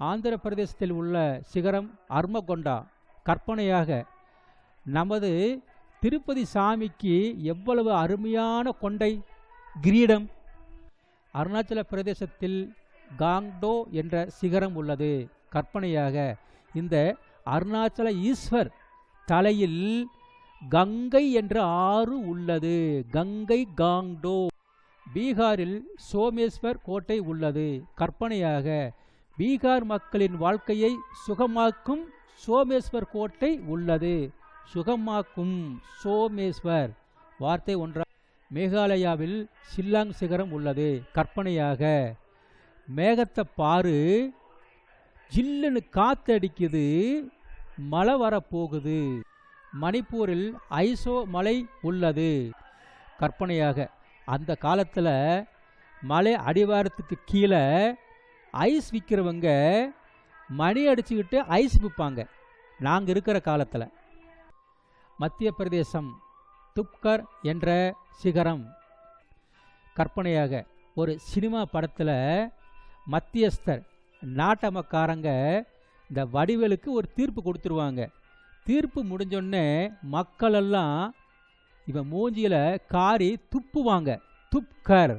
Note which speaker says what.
Speaker 1: ஆந்திர பிரதேசத்தில் உள்ள சிகரம் அர்மகொண்டா. கற்பனையாக நமது திருப்பதி சாமிக்கு எவ்வளவு அருமையான கொண்டை கிரீடம். அருணாச்சல பிரதேசத்தில் காங்டோ என்ற சிகரம் உள்ளது. கற்பனையாக இந்த அருணாச்சல ஈஸ்வர் தலையில் கங்கை என்ற ஆறு உள்ளது. கங்கை காங்டோ. பீகாரில் சோமேஸ்வர் கோட்டை உள்ளது. கற்பனையாக பீகார் மக்களின் வாழ்க்கையை சுகமாக்கும் சோமேஸ்வர் கோட்டை உள்ளது. சுகமாக்கும் சோமேஸ்வர் வார்த்தை ஒன்றா. மேகாலயாவில் ஷில்லாங் சிகரம் உள்ளது. கற்பனையாக மேகத்தை பாரு, ஜில்லுன்னு காத்தடிக்குது, மழை வரப்போகுது. மணிப்பூரில் ஐசோ மலை உள்ளது. கற்பனையாக அந்த காலத்தில் மலை அடிவாரத்துக்கு கீழே ஐஸ் விற்கிறவங்க மணி அடிச்சுக்கிட்டு ஐஸ் விற்பாங்க நாங்கள் இருக்கிற காலத்தில். மத்திய பிரதேசம் துப்கர் என்ற சிகரம். கற்பனையாக ஒரு சினிமா படத்தில் மத்தியஸ்தர் நாட்டமக்காரங்க இந்த வடிவேலுக்கு ஒரு தீர்ப்பு கொடுத்துருவாங்க. தீர்ப்பு முடிஞ்சோடனே மக்களெல்லாம் இவன் மூஞ்சியில் காரி துப்புவாங்க. துப்கர்.